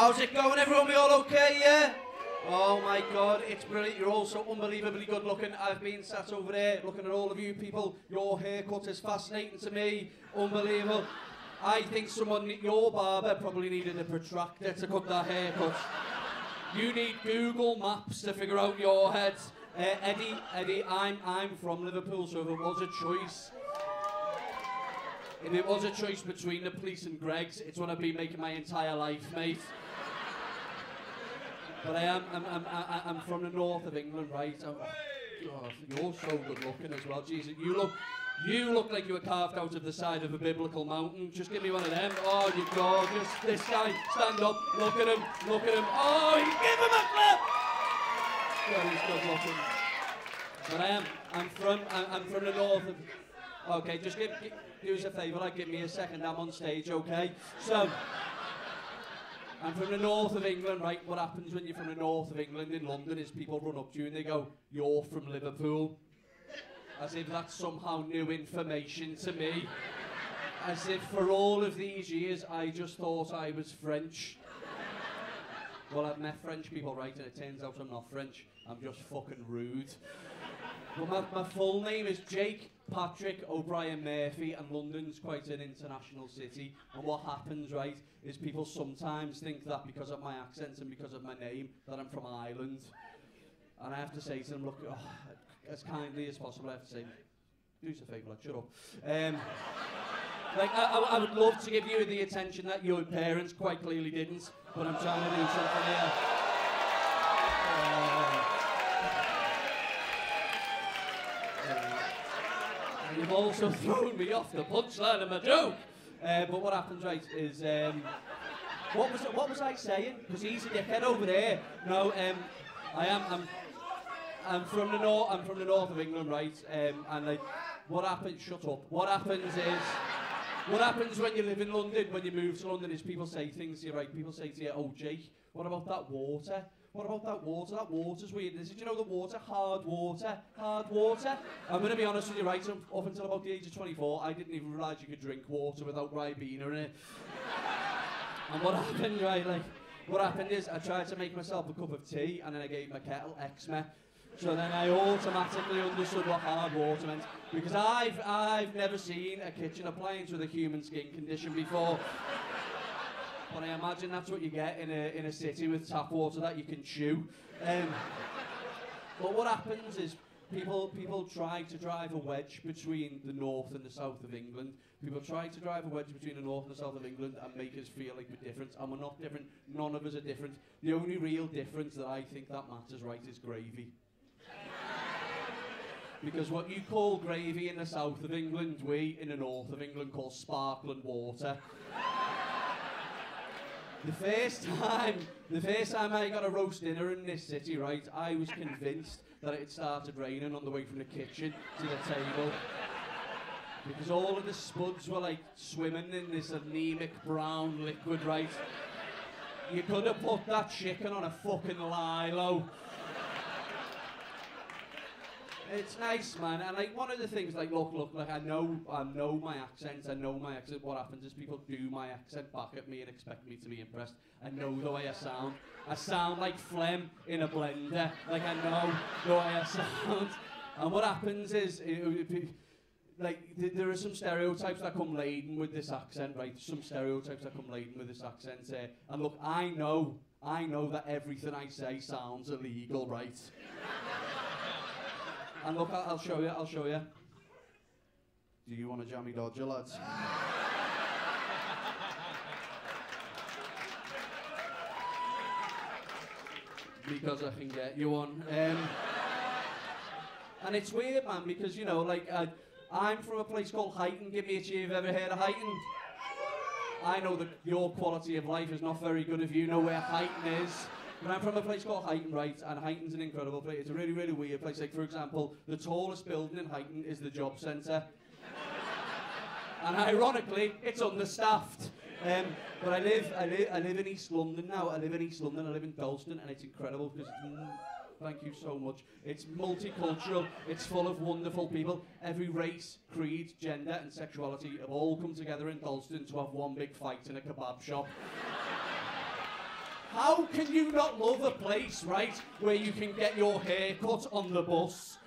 How's it going, everyone? We all okay, yeah? Oh my God, it's brilliant. You're all so unbelievably good looking. I've been sat over there looking at all of you people. Your haircut is fascinating to me. Unbelievable. I think your barber probably needed a protractor to cut that haircut. You need Google Maps to figure out your head. Eddie, I'm from Liverpool, so if it was a choice between the police and Greg's, it's what I've been making my entire life, mate. But I'm from the north of England, right? Oh, you're so good looking as well. Jesus, you look like you were carved out of the side of a biblical mountain. Just give me one of them. Oh, you're gorgeous. This guy, stand up, look at him. Oh, you give him a clap. God, he's good looking. But I'm from the north of... Okay, just do us a favour, like, give me a second, I'm on stage, okay? So... I'm from the north of England, right? What happens when you're from the north of England in London is people run up to you and they go, "You're from Liverpool." As if that's somehow new information to me. As if for all of these years I just thought I was French. Well, I've met French people, right? And it turns out I'm not French. I'm just fucking rude. But my full name is Jake Patrick O'Brien Murphy, and London's quite an international city. And what happens, right, is people sometimes think that because of my accent and because of my name, that I'm from Ireland. And I have to say to them, look, as kindly as possible, I have to say, do us a favour, like, shut up. Like, I would love to give you the attention that your parents quite clearly didn't, but I'm trying to do something here. And you've also thrown me off the punchline of my joke. But what happens, right, is what was I saying? Because he's a dickhead over there. No, I'm from the north of England, right? And like, what happens? Shut up. What happens when you live in London? When you move to London, is people say things to you, right? People say to you, "Oh, Jake, what about that water? What about that water? That water's weird. Did you know the water? Hard water. Hard water." I'm going to be honest with you, right? Up until about the age of 24, I didn't even realise you could drink water without Ribena in it. And what happened, right? Like, what happened is I tried to make myself a cup of tea, and then I gave my kettle eczema. So then I automatically understood what hard water meant, because I've never seen a kitchen appliance with a human skin condition before. But I imagine that's what you get in a city with tap water that you can chew. But what happens is people try to drive a wedge between the north and the south of England. People try to drive a wedge between the north and the south of England and make us feel like we're different, and we're not different. None of us are different. The only real difference that I think that matters, right, is gravy. Because what you call gravy in the south of England, we in the north of England call sparkling water. The first time I got a roast dinner in this city, right, I was convinced that it had started raining on the way from the kitchen to the table. Because all of the spuds were like swimming in this anemic brown liquid, right? You could have put that chicken on a fucking lilo. It's nice, man, and like one of the things, like, look, like I know my accent. What happens is people do my accent back at me and expect me to be impressed. I know the way I sound. I sound like phlegm in a blender. Like, I know the way I sound. And what happens is, there are some stereotypes that come laden with this accent, right? Some stereotypes that come laden with this accent. And look, I know that everything I say sounds illegal, right? And look, I'll show you. Do you want a jammy dodger, lads? Because I can get you one. And it's weird, man, because, you know, like, I'm from a place called Huyton. Give me a cheer if you've ever heard of Huyton. I know that your quality of life is not very good if you know where Huyton is. But I'm from a place called Huyton, right, and Huyton's an incredible place. It's a really, really weird place. Like, for example, the tallest building in Huyton is the job centre. And ironically, it's understaffed. But I live in East London now. I live in Dalston, and it's incredible because thank you so much. It's multicultural. It's full of wonderful people. Every race, creed, gender, and sexuality have all come together in Dalston to have one big fight in a kebab shop. How can you not love a place, right, where you can get your hair cut on the bus?